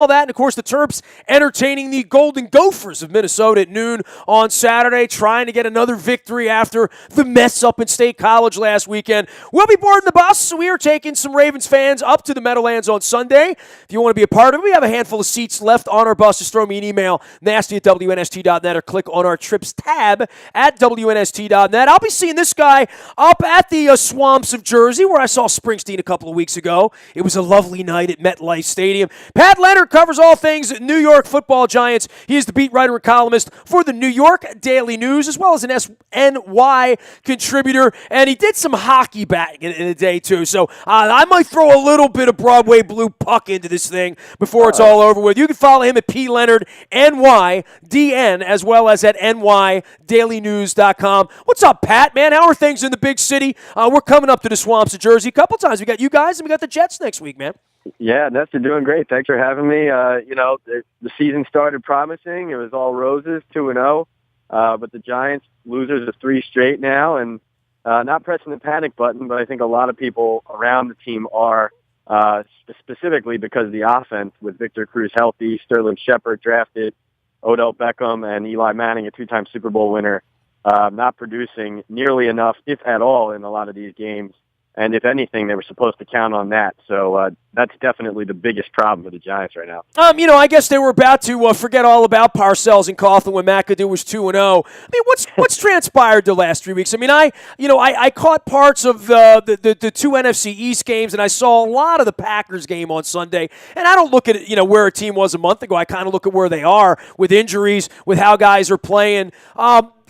that, and of course the Terps entertaining the Golden Gophers of Minnesota at noon on Saturday, trying to get another victory after the mess up in State College last weekend. We'll be boarding the bus, so we are taking some Ravens fans up to the Meadowlands on Sunday. If you want to be a part of it, we have a handful of seats left on our bus. Just throw me an email, nasty@WNST.net, or click on our trips tab at WNST.net. I'll be seeing this guy up at the swamps of Jersey, where I saw Springsteen a couple of weeks ago. It was a lovely night at MetLife Stadium. Pat Leonard covers all things New York Football Giants. He is the beat writer and columnist for the New York Daily News, as well as an SNY contributor, and he did some hockey back in the day, too. So I might throw a little bit of Broadway Blue puck into this thing before it's all over with. You can follow him at PLeonardNYDN, as well as at NYDailyNews.com. What's up, Pat, man? How are things in the big city? We're coming up to the swamps of Jersey a couple times. We got you guys, and we got the Jets next week, man. Yeah, Nestor, doing great. Thanks for having me. The season started promising. It was all roses, 2-0. But the Giants, losers of 3 straight now, and not pressing the panic button, but I think a lot of people around the team are, specifically because of the offense, with Victor Cruz healthy, Sterling Shepard drafted, Odell Beckham, and Eli Manning, a 2-time Super Bowl winner, not producing nearly enough, if at all, in a lot of these games. And if anything, they were supposed to count on that. So that's definitely the biggest problem with the Giants right now. I guess they were about to forget all about Parcells and Coughlin when McAdoo was 2-0. I mean, what's transpired the last 3 weeks? I mean, I caught parts of the 2 NFC East games, and I saw a lot of the Packers game on Sunday. And I don't look at it, where a team was a month ago. I kind of look at where they are with injuries, with how guys are playing.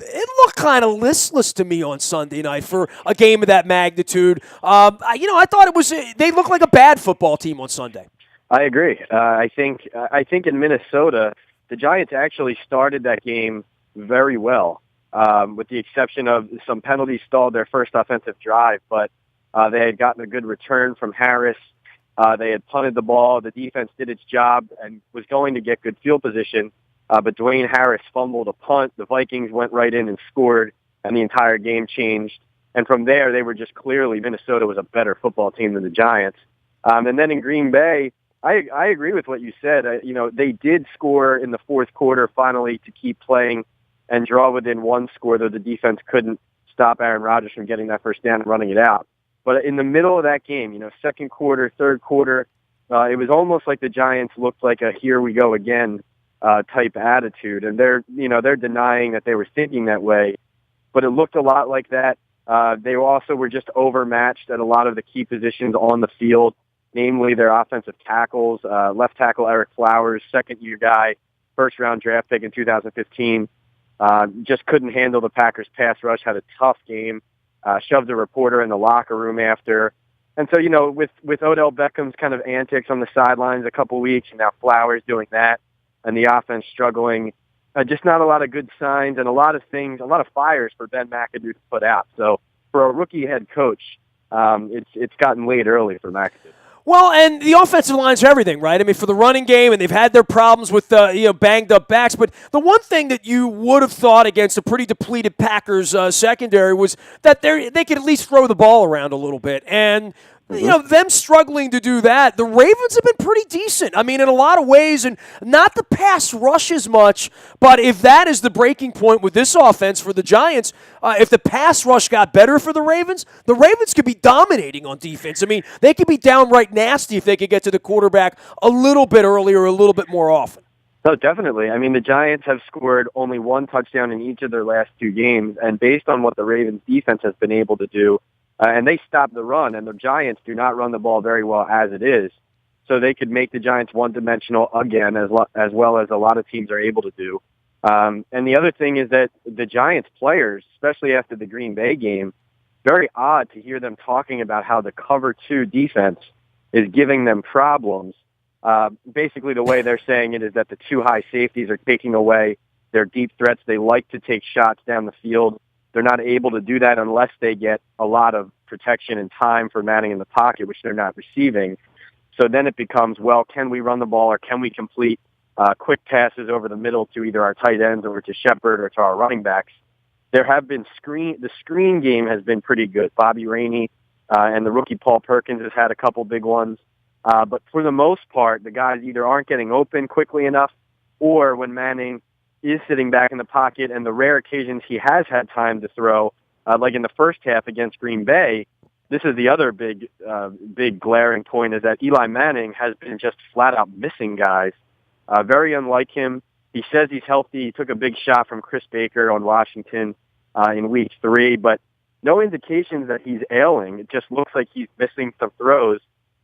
It looked kind of listless to me on Sunday night for a game of that magnitude. I thought they looked like a bad football team on Sunday. I agree. I think in Minnesota, the Giants actually started that game very well, with the exception of some penalties stalled their first offensive drive, but they had gotten a good return from Harris. They had punted the ball. The defense did its job and was going to get good field position. But Dwayne Harris fumbled a punt. The Vikings went right in and scored, and the entire game changed. And from there, they were just clearly, Minnesota was a better football team than the Giants. And then in Green Bay, I agree with what you said. They did score in the fourth quarter finally to keep playing and draw within 1 score, though the defense couldn't stop Aaron Rodgers from getting that first down and running it out. But in the middle of that game, second quarter, third quarter, it was almost like the Giants looked like a here we go again type attitude, and they're denying that they were thinking that way, but it looked a lot like that. They also were just overmatched at a lot of the key positions on the field, namely their offensive tackles. Left tackle Eric Flowers, second-year guy, first-round draft pick in 2015, just couldn't handle the Packers' pass rush, had a tough game, shoved a reporter in the locker room after. And so, with Odell Beckham's kind of antics on the sidelines a couple weeks, and now Flowers doing that, and the offense struggling, just not a lot of good signs and a lot of fires for Ben McAdoo to put out. So for a rookie head coach, it's gotten late early for McAdoo. Well, and the offensive line's everything, right? I mean, for the running game, and they've had their problems with banged up backs. But the one thing that you would have thought against a pretty depleted Packers secondary was that they could at least throw the ball around a little bit. And them struggling to do that, the Ravens have been pretty decent. I mean, in a lot of ways, and not the pass rush as much, but if that is the breaking point with this offense for the Giants, if the pass rush got better for the Ravens could be dominating on defense. I mean, they could be downright nasty if they could get to the quarterback a little bit earlier, a little bit more often. Oh, definitely. I mean, the Giants have scored only 1 touchdown in each of their last 2 games, and based on what the Ravens defense has been able to do, and they stopped the run, and the Giants do not run the ball very well as it is. So they could make the Giants one-dimensional again, as well as a lot of teams are able to do. And the other thing is that the Giants players, especially after the Green Bay game, very odd to hear them talking about how the cover 2 defense is giving them problems. Basically, the way they're saying it is that the 2 high safeties are taking away their deep threats. They like to take shots down the field. They're not able to do that unless they get a lot of protection and time for Manning in the pocket, which they're not receiving. So then it becomes, well, can we run the ball or can we complete quick passes over the middle to either our tight ends or to Shepard or to our running backs? There have been the screen game has been pretty good. Bobby Rainey and the rookie Paul Perkins has had a couple big ones. But for the most part, the guys either aren't getting open quickly enough, or when Manning is sitting back in the pocket, and the rare occasions he has had time to throw, like in the first half against Green Bay, this is the other big glaring point, is that Eli Manning has been just flat out missing guys. Very unlike him. He says he's healthy. He took a big shot from Chris Baker on Washington in week 3, but no indications that he's ailing. It just looks like he's missing some throws.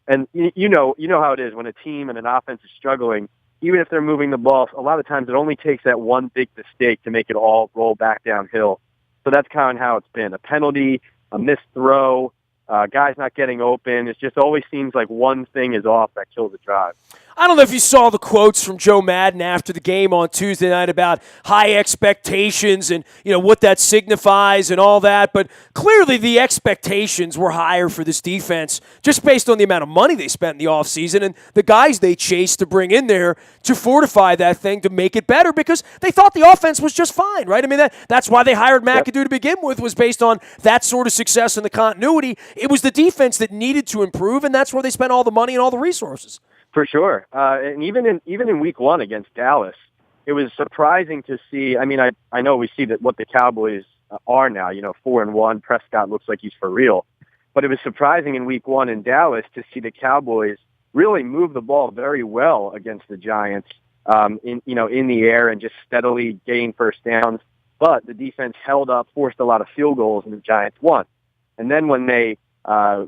And you know how it is when a team and an offense is struggling. Even if they're moving the ball, a lot of times it only takes that one big mistake to make it all roll back downhill. So that's kind of how it's been. A penalty, a missed throw, guys not getting open. It just always seems like one thing is off that kills a drive. I don't know if you saw the quotes from Joe Madden after the game on Tuesday night about high expectations and, what that signifies and all that, but clearly the expectations were higher for this defense just based on the amount of money they spent in the offseason and the guys they chased to bring in there to fortify that thing to make it better because they thought the offense was just fine, right? I mean, that's why they hired McAdoo to begin with, was based on that sort of success and the continuity. It was the defense that needed to improve, and that's where they spent all the money and all the resources. For sure. And even in week 1 against Dallas, it was surprising to see. I mean, I know we see that what the Cowboys are now, 4-1. Prescott looks like he's for real. But it was surprising in week 1 in Dallas to see the Cowboys really move the ball very well against the Giants in the air and just steadily gain first downs. But the defense held up, forced a lot of field goals, and the Giants won. And then when they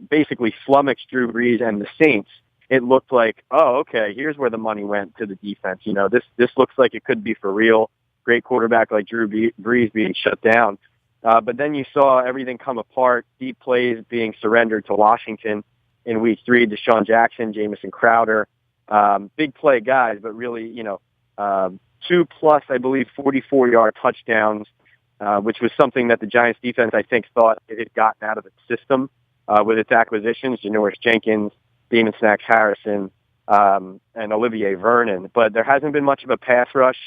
basically flummoxed Drew Brees and the Saints, it looked like, oh, okay, here's where the money went to the defense. This looks like it could be for real. Great quarterback like Drew Brees being shut down. But then you saw everything come apart, deep plays being surrendered to Washington in week 3, Deshaun Jackson, Jamison Crowder, big play guys, but really, 2 plus, I believe, 44-yard touchdowns, which was something that the Giants defense, I think, thought it had gotten out of its system with its acquisitions, Janoris Jenkins, Damon Snacks Harrison, and Olivier Vernon. But there hasn't been much of a pass rush.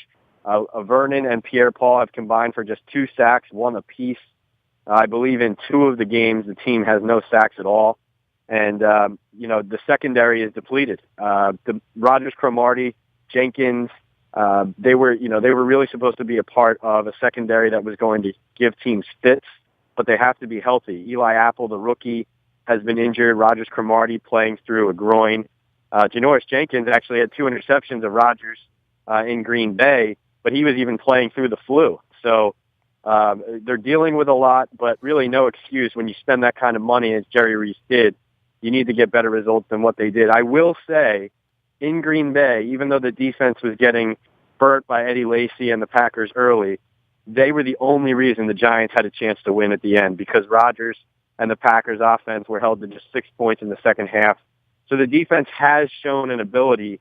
Vernon and Pierre-Paul have combined for just 2 sacks, 1 apiece. I believe in 2 of the games, the team has no sacks at all. And, the secondary is depleted. The Rogers, Cromartie, Jenkins, they were really supposed to be a part of a secondary that was going to give teams fits, but they have to be healthy. Eli Apple, the rookie, has been injured. Rogers Cromartie playing through a groin. Janoris Jenkins actually had 2 interceptions of Rogers in Green Bay, but he was even playing through the flu. So they're dealing with a lot, but really no excuse when you spend that kind of money as Jerry Reese did. You need to get better results than what they did. I will say, in Green Bay, even though the defense was getting burnt by Eddie Lacy and the Packers early, they were the only reason the Giants had a chance to win at the end, because Rodgers and the Packers offense were held to just 6 points in the second half. So the defense has shown an ability,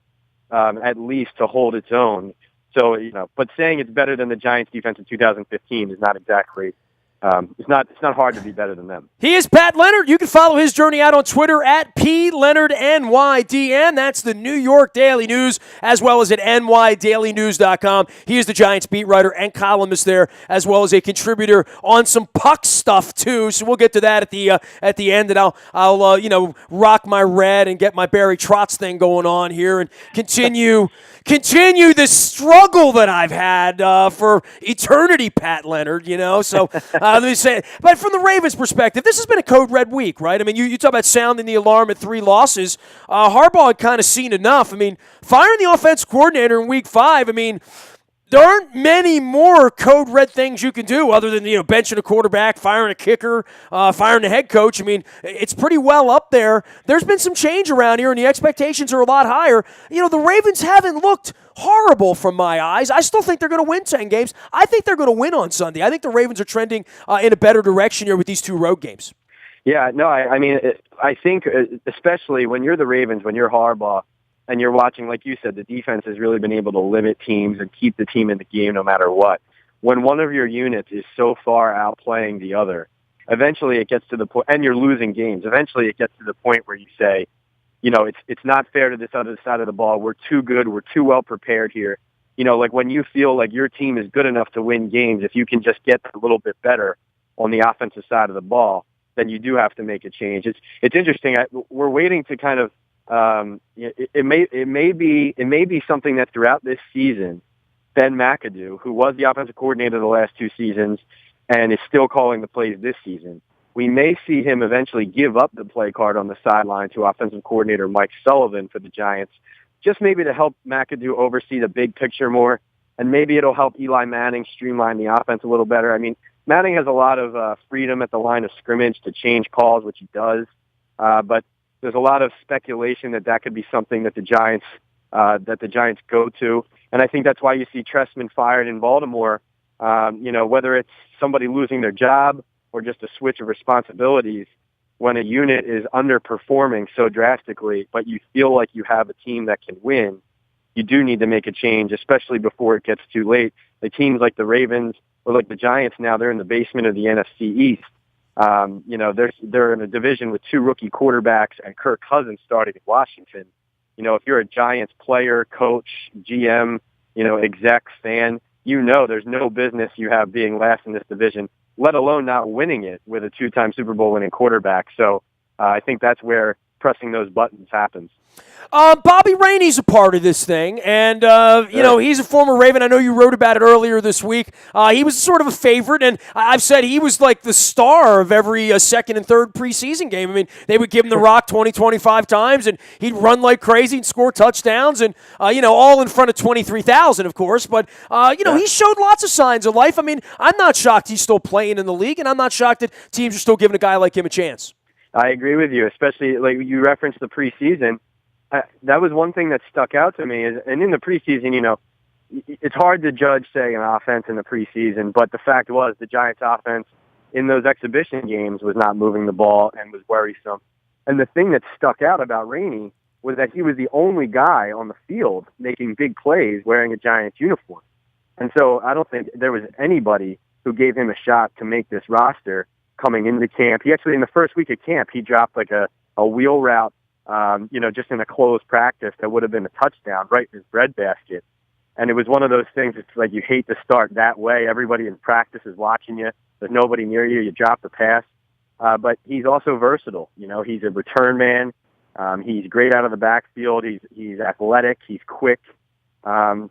at least, to hold its own. So, but saying it's better than the Giants defense in 2015 is not exactly, it's not hard to be better than them. He is Pat Leonard. You can follow his journey out on Twitter at PLeonardNYDN. That's the New York Daily News, as well as at nydailynews.com. He is the Giants beat writer and columnist there, as well as a contributor on some puck stuff too. So we'll get to that at the end, and I'll rock my red and get my Barry Trotz thing going on here and continue the struggle that I've had for eternity, Pat Leonard. So. Let me say, but from the Ravens' perspective, this has been a code red week, right? I mean, you talk about sounding the alarm at 3 losses. Harbaugh had kind of seen enough. I mean, firing the offense coordinator in week 5, I mean, there aren't many more code red things you can do other than, benching a quarterback, firing a kicker, firing a head coach. I mean, it's pretty well up there. There's been some change around here, and the expectations are a lot higher. The Ravens haven't looked horrible from my eyes. I still think they're going to win 10 games. I think they're going to win on Sunday. I think the Ravens are trending in a better direction here with these 2 road games. Yeah, no, I think especially when you're the Ravens, when you're Harbaugh, and you're watching, like you said, the defense has really been able to limit teams and keep the team in the game no matter what. When one of your units is so far outplaying the other, eventually it gets to the point, and you're losing games, eventually it gets to the point where you say, it's not fair to this other side of the ball. We're too good. We're too well prepared here. Like when you feel like your team is good enough to win games, if you can just get a little bit better on the offensive side of the ball, then you do have to make a change. It's interesting. We're waiting to kind of it may be something that throughout this season, Ben McAdoo, who was the offensive coordinator the last 2 seasons and is still calling the plays this season, we may see him eventually give up the play card on the sideline to offensive coordinator Mike Sullivan for the Giants, just maybe to help McAdoo oversee the big picture more, and maybe it'll help Eli Manning streamline the offense a little better. I mean, Manning has a lot of freedom at the line of scrimmage to change calls, which he does, but there's a lot of speculation that could be something that the Giants go to, and I think that's why you see Trestman fired in Baltimore. Whether it's somebody losing their job or just a switch of responsibilities, when a unit is underperforming so drastically, but you feel like you have a team that can win, you do need to make a change, especially before it gets too late. The teams like the Ravens or like the Giants now, they're in the basement of the NFC East. They're in a division with 2 rookie quarterbacks and Kirk Cousins starting in Washington. If you're a Giants player, coach, GM, exec, fan, there's no business you have being last in this division, let alone not winning it with a 2-time Super Bowl winning quarterback. So I think that's where pressing those buttons happens. Bobby Rainey's a part of this thing, and, he's a former Raven. I know you wrote about it earlier this week. He was sort of a favorite, and I've said he was like the star of every second and third preseason game. I mean, they would give him the rock 20, 25 times, and he'd run like crazy and score touchdowns, and, all in front of 23,000, of course. But, he showed lots of signs of life. I mean, I'm not shocked he's still playing in the league, and I'm not shocked that teams are still giving a guy like him a chance. I agree with you, especially like you referenced the preseason. That was one thing that stuck out to me. And in the preseason, it's hard to judge, say, an offense in the preseason, but the fact was the Giants' offense in those exhibition games was not moving the ball and was worrisome. And the thing that stuck out about Rainey was that he was the only guy on the field making big plays wearing a Giants uniform. And so I don't think there was anybody who gave him a shot to make this roster coming into camp. He actually, in the first week of camp, he dropped like a wheel route, just in a closed practice that would have been a touchdown right in his breadbasket. And it was one of those things, it's like you hate to start that way. Everybody in practice is watching you. There's nobody near you. You drop the pass. But he's also versatile. He's a return man. He's great out of the backfield. He's athletic. He's quick. He had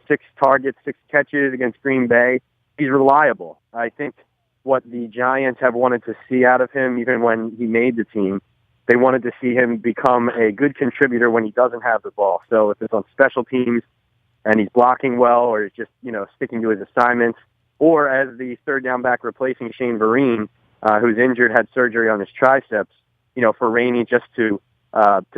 6 targets, 6 catches against Green Bay. He's reliable. I think what the Giants have wanted to see out of him, even when he made the team, they wanted to see him become a good contributor when he doesn't have the ball. So if it's on special teams and he's blocking well or he's just, sticking to his assignments, or as the third down back replacing Shane Vereen, who's injured, had surgery on his triceps, for Rainey just to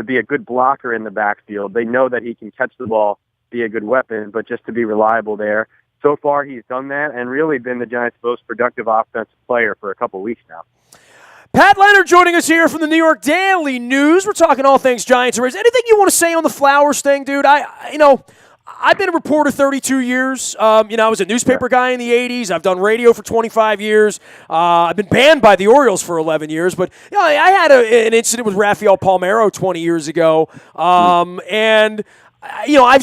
be a good blocker in the backfield. They know that he can catch the ball, be a good weapon, but just to be reliable there. So far, he's done that and really been the Giants' most productive offensive player for a couple weeks now. Pat Leonard joining us here from the New York Daily News. We're talking all things Giants. Anything you want to say on the Flowers thing, dude? I've been a reporter 32 years. I was a newspaper guy in the 80s. I've done radio for 25 years. I've been banned by the Orioles for 11 years. But I had an incident with Rafael Palmeiro 20 years ago. I've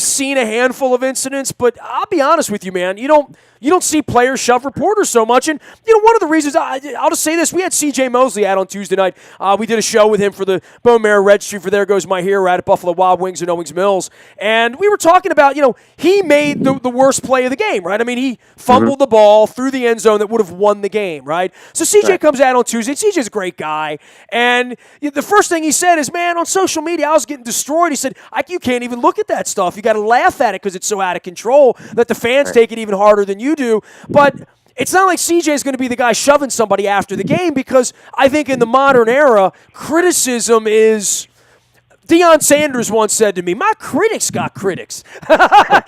seen a handful of incidents, but I'll be honest with you, man. You don't see players shove reporters so much. And, one of the reasons, I'll just say this, we had C.J. Mosley out on Tuesday night. We did a show with him for the Bone Marrow Registry for There Goes My Hero out at Buffalo Wild Wings and Owings Mills. And we were talking about, he made the worst play of the game, right? I mean, he fumbled the ball through the end zone that would have won the game, right? So C.J. comes out on Tuesday. C.J.'s a great guy. And the first thing he said is, man, on social media, I was getting destroyed. He said, you can't even look at that stuff. You got to laugh at it because it's so out of control that the fans take it even harder than you do. But it's not like CJ is going to be the guy shoving somebody after the game, because I think in the modern era, criticism is... Deion Sanders once said to me, my critics got critics. I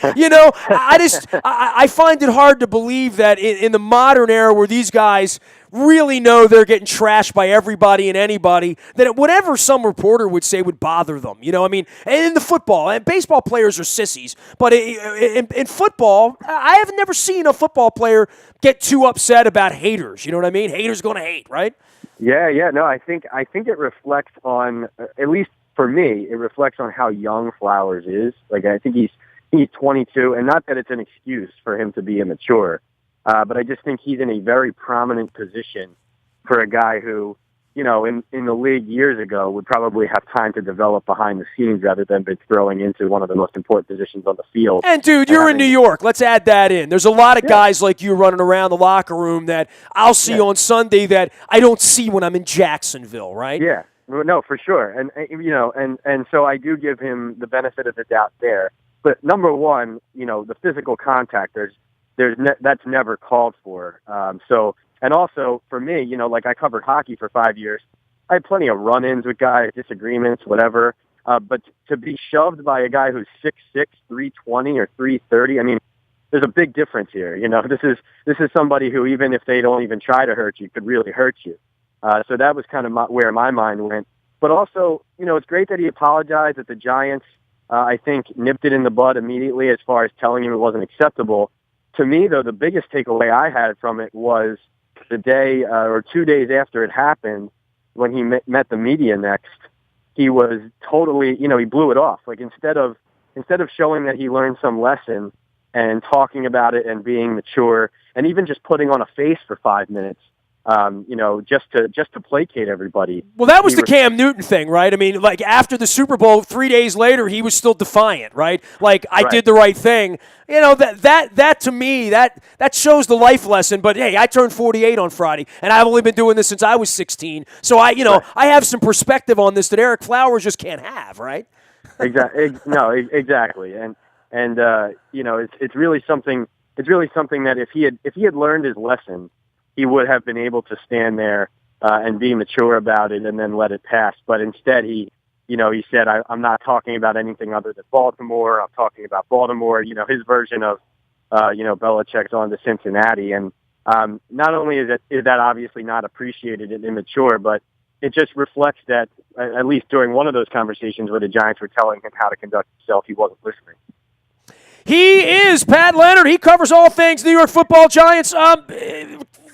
find it hard to believe that in the modern era where these guys really know they're getting trashed by everybody and anybody, that whatever some reporter would say would bother them. And in the football, and baseball players are sissies, but in football, I have never seen a football player get too upset about haters. You know what I mean? Haters going to hate, right? Yeah. No, I think it reflects on, at least for me, it reflects on how young Flowers is. Like, I think he's 22, and not that it's an excuse for him to be immature, but I just think he's in a very prominent position for a guy who, in the league years ago would probably have time to develop behind the scenes rather than be throwing into one of the most important positions on the field. And, dude, you're in New York. Let's add that in. There's a lot of guys like you running around the locker room that I'll see on Sunday that I don't see when I'm in Jacksonville, right? Yeah. No, for sure. And so I do give him the benefit of the doubt there. But number one, the physical contact, that's never called for. And also for me, like I covered hockey for 5 years. I had plenty of run-ins with guys, disagreements, whatever. But to be shoved by a guy who's 6'6", 320 or 330, I mean, there's a big difference here. This is somebody who, even if they don't even try to hurt you, could really hurt you. So that was kind of where my mind went. But also, it's great that he apologized, that the Giants, I think, nipped it in the bud immediately as far as telling him it wasn't acceptable. To me, though, the biggest takeaway I had from it was the day or 2 days after it happened, when he met the media next, he was totally, he blew it off. Like instead of showing that he learned some lesson and talking about it and being mature and even just putting on a face for 5 minutes, just to placate everybody. Well, that was the Cam Newton thing, right? I mean, like after the Super Bowl, 3 days later, he was still defiant, right? Like I did the right thing. That to me, that shows the life lesson. But hey, I turned 48 on Friday, and I've only been doing this since I was 16. So I have some perspective on this that Eric Flowers just can't have, right? Exactly. No, exactly. And it's really something. It's really something that if he had learned his lesson, he would have been able to stand there and be mature about it and then let it pass. But instead, he said, I'm not talking about anything other than Baltimore. I'm talking about Baltimore, his version of, Belichick's on to Cincinnati. And not only is that obviously not appreciated and immature, but it just reflects that, at least during one of those conversations where the Giants were telling him how to conduct himself, he wasn't listening. He is Pat Leonard. He covers all things New York Football Giants.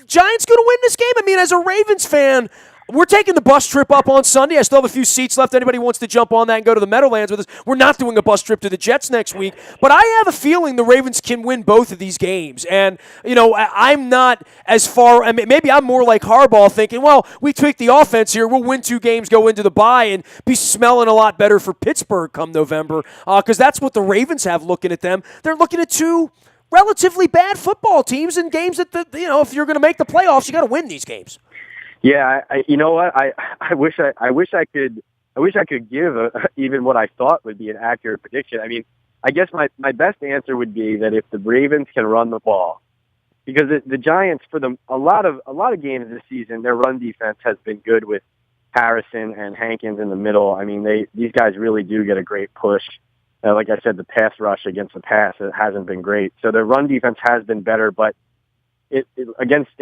Giants going to win this game? I mean, as a Ravens fan, we're taking the bus trip up on Sunday. I still have a few seats left. Anybody wants to jump on that and go to the Meadowlands with us? We're not doing a bus trip to the Jets next week. But I have a feeling the Ravens can win both of these games. And, I'm not as far – I mean, maybe I'm more like Harbaugh thinking, well, we tweak the offense here. We'll win 2 games, go into the bye, and be smelling a lot better for Pittsburgh come November because that's what the Ravens have looking at them. They're looking at 2 relatively bad football teams in games that, if you're going to make the playoffs, you got to win these games. Yeah, you know what? I wish I could give even what I thought would be an accurate prediction. I mean, I guess my best answer would be that if the Ravens can run the ball, because the Giants for a lot of games this season, their run defense has been good with Harrison and Hankins in the middle. I mean, these guys really do get a great push. Like I said, the pass rush against the pass hasn't been great. So their run defense has been better, but against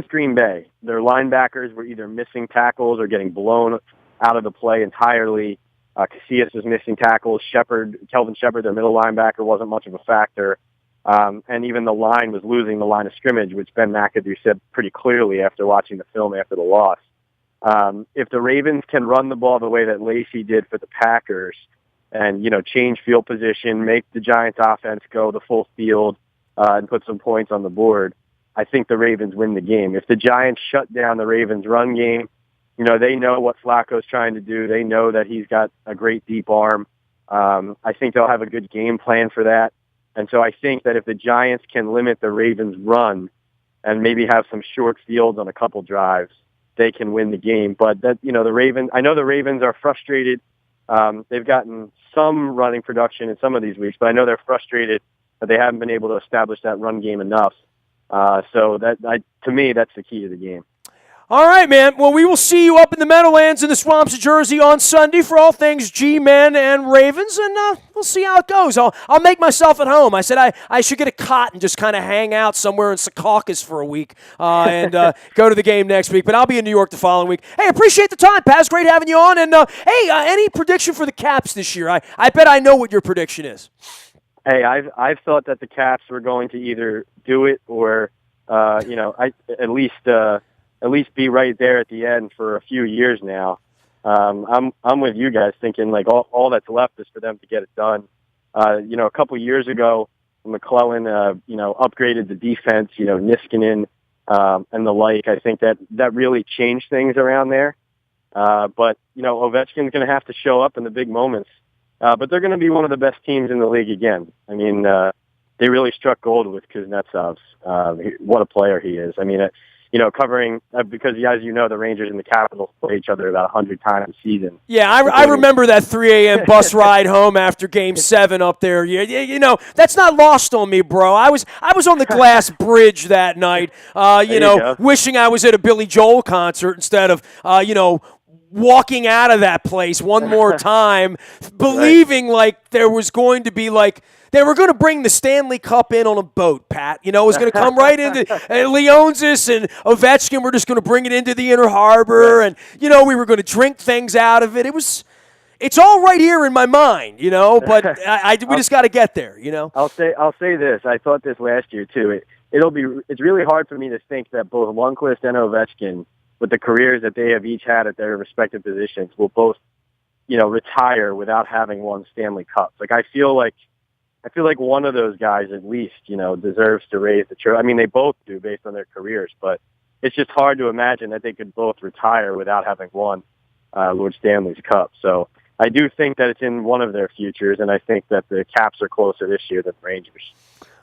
Green Bay, their linebackers were either missing tackles or getting blown out of the play entirely. Casillas was missing tackles. Kelvin Shepard, their middle linebacker, wasn't much of a factor. And even the line was losing the line of scrimmage, which Ben McAdoo said pretty clearly after watching the film after the loss. If the Ravens can run the ball the way that Lacey did for the Packers and, change field position, make the Giants offense go the full field and put some points on the board, I think the Ravens win the game. If the Giants shut down the Ravens' run game, they know what Flacco's trying to do. They know that he's got a great deep arm. I think they'll have a good game plan for that. And so I think that if the Giants can limit the Ravens' run and maybe have some short fields on a couple drives, they can win the game. But that, I know the Ravens are frustrated. They've gotten some running production in some of these weeks, but I know they're frustrated that they haven't been able to establish that run game enough. So to me, that's the key to the game. All right, man. Well, we will see you up in the Meadowlands in the swamps of Jersey on Sunday for all things G-Men and Ravens, and we'll see how it goes. I'll make myself at home. I said I should get a cot and just kind of hang out somewhere in Secaucus for a week and go to the game next week. But I'll be in New York the following week. Hey, appreciate the time, Paz. Great having you on. And hey, any prediction for the Caps this year? I bet I know what your prediction is. Hey, I've thought that the Caps were going to either do it or at least be right there at the end for a few years now. I'm with you guys thinking like all that's left is for them to get it done. A couple years ago, McClellan upgraded the defense. Niskanen and the like. I think that really changed things around there. But, Ovechkin's going to have to show up in the big moments. But they're going to be one of the best teams in the league again. I mean, they really struck gold with Kuznetsov. What a player he is. I mean, covering because as you know, the Rangers and the Capitals play each other about 100 times a season. Yeah, I remember that 3 a.m. bus ride home after Game 7 up there. That's not lost on me, bro. I was on the glass bridge that night. Wishing I was at a Billy Joel concert instead of walking out of that place one more time, believing like there was going to be they were going to bring the Stanley Cup in on a boat, Pat. It was going to come right into Leonsis and Ovechkin were just going to bring it into the Inner Harbor, and we were going to drink things out of it. It's all right here in my mind, but we just got to get there, I'll say this. I thought this last year too. It's really hard for me to think that both Lundqvist and Ovechkin, with the careers that they have each had at their respective positions, will both, retire without having won Stanley Cups. I feel like one of those guys at least, deserves to raise the trophy. I mean, they both do based on their careers, but it's just hard to imagine that they could both retire without having won Lord Stanley's Cup. So I do think that it's in one of their futures, and I think that the Caps are closer this year than the Rangers.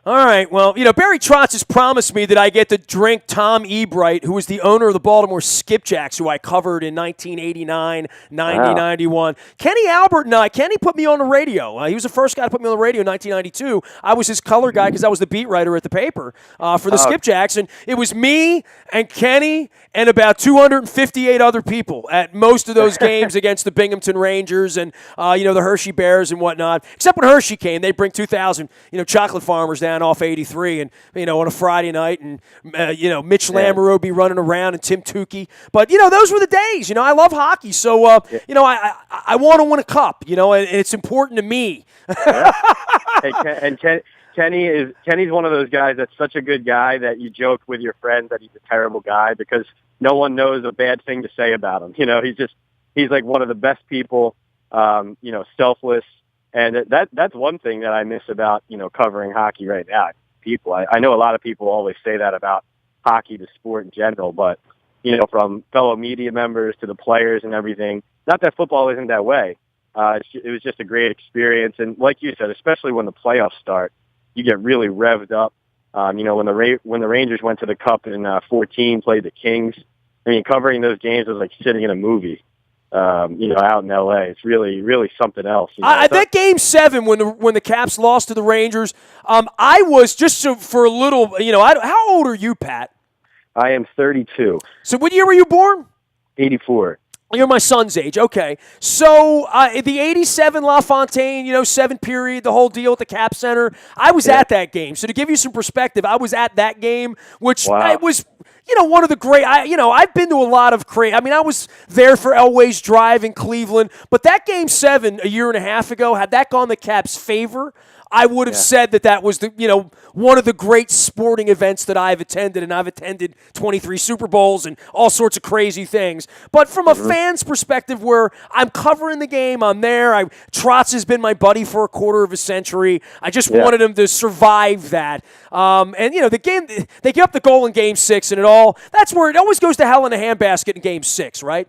All right. Well, Barry Trotz has promised me that I get to drink Tom Ebright, who was the owner of the Baltimore Skipjacks, who I covered in 1989, 90, 91. Kenny put me on the radio. He was the first guy to put me on the radio in 1992. I was his color guy because I was the beat writer at the paper for the Skipjacks. And it was me and Kenny and about 258 other people at most of those games against the Binghamton Rangers and, the Hershey Bears and whatnot. Except when Hershey came, they'd bring 2,000, chocolate farmers down off 83 and, on a Friday night and, Mitch Lamoureux would be running around and Tim Tukey. But, those were the days. I love hockey. So, I want to win a cup, and it's important to me. Kenny's one of those guys that's such a good guy that you joke with your friends that he's a terrible guy because no one knows a bad thing to say about him. He's like one of the best people, selfless. And that's one thing that I miss about, covering hockey right now. I know a lot of people always say that about hockey, the sport in general, but, from fellow media members to the players and everything, not that football isn't that way. It was just a great experience. And like you said, especially when the playoffs start, you get really revved up. When the Rangers went to the Cup in 14, played the Kings, covering those games was like sitting in a movie. Out in L.A. It's really, really something else. That Game 7 when the Caps lost to the Rangers, I was for a little. How old are you, Pat? I am 32. So what year were you born? 84. You're my son's age. Okay. So the 87 LaFontaine, 7 period, the whole deal at the Cap Center, I was at that game. So to give you some perspective, I was at that game, which was one of the great, I've been to a lot of I was there for Elway's Drive in Cleveland, but that Game 7 a year and a half ago, had that gone the Caps' favor, I would have said that was one of the great sporting events that I've attended, and I've attended 23 Super Bowls and all sorts of crazy things. But from a fan's perspective, where I'm covering the game, I'm there. Trotz has been my buddy for a quarter of a century. I just wanted him to survive that. The game, they get up the goal in Game 6, and that's where it always goes to hell in a handbasket in Game 6, right?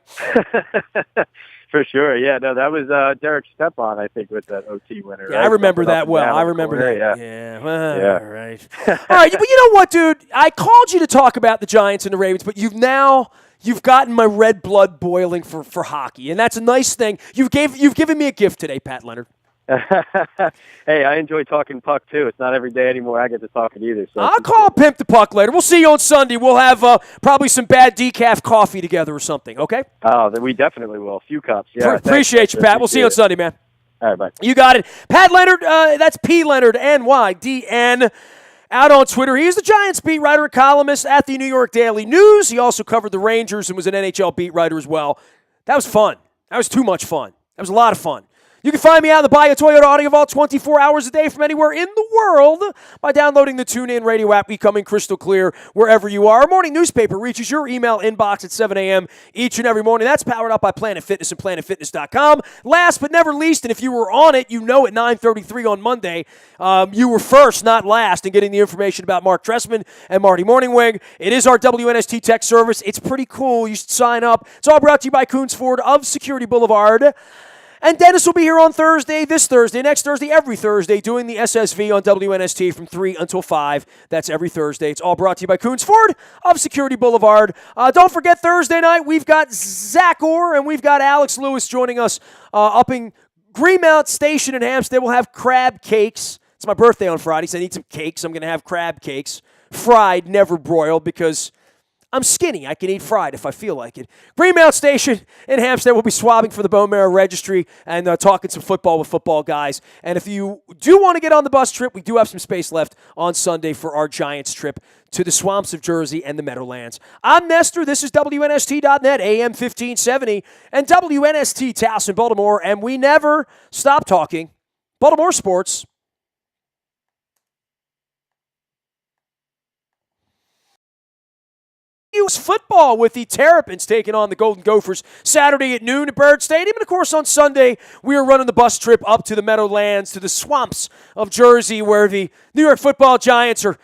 For sure, yeah. No, that was Derek Stepan, I think, with that OT winner. Yeah, right? I remember that well. I remember that. Yeah. All right. All right, but you know what, dude? I called you to talk about the Giants and the Ravens, but you've gotten my red blood boiling for hockey, and that's a nice thing. You've given me a gift today, Pat Leonard. Hey, I enjoy talking puck, too. It's not every day anymore I get to talk it either. So I'll call Pimp the Puck later. We'll see you on Sunday. We'll have probably some bad decaf coffee together or something, okay? Oh, then we definitely will. A few cups. Yeah. Appreciate you, Pat. We'll see you on Sunday, man. All right, bye. You got it. Pat Leonard, that's P. Leonard, N-Y-D-N, out on Twitter. He is the Giants beat writer and columnist at the New York Daily News. He also covered the Rangers and was an NHL beat writer as well. That was fun. That was too much fun. That was a lot of fun. You can find me out in the Buy a Toyota Audio Vault 24 hours a day from anywhere in the world by downloading the TuneIn Radio app, becoming crystal clear wherever you are. Our morning newspaper reaches your email inbox at 7 a.m. each and every morning. That's powered up by Planet Fitness and PlanetFitness.com. Last but never least, and if you were on it, you know at 9:33 on Monday, you were first, not last, in getting the information about Mark Tressman and Marty Morningwig. It is our WNST Tech service. It's pretty cool. You should sign up. It's all brought to you by Coons Ford of Security Boulevard. And Dennis will be here on Thursday, this Thursday, next Thursday, every Thursday, doing the SSV on WNST from 3 until 5. That's every Thursday. It's all brought to you by Coons Ford of Security Boulevard. Don't forget, Thursday night, we've got Zach Orr and we've got Alex Lewis joining us up in Greenmount Station in Hampstead. We'll have crab cakes. It's my birthday on Friday, so I need some cakes. I'm going to have crab cakes. Fried, never broiled, because I'm skinny. I can eat fried if I feel like it. Greenmount Station in Hampstead will be swabbing for the Bone Marrow Registry and talking some football with football guys. And if you do want to get on the bus trip, we do have some space left on Sunday for our Giants trip to the swamps of Jersey and the Meadowlands. I'm Nestor. This is WNST.net, AM 1570, and WNST Towson, Baltimore. And we never stop talking Baltimore sports. U.S. football with the Terrapins taking on the Golden Gophers Saturday at noon at Byrd Stadium. And, of course, on Sunday, we are running the bus trip up to the Meadowlands, to the swamps of Jersey, where the New York football Giants are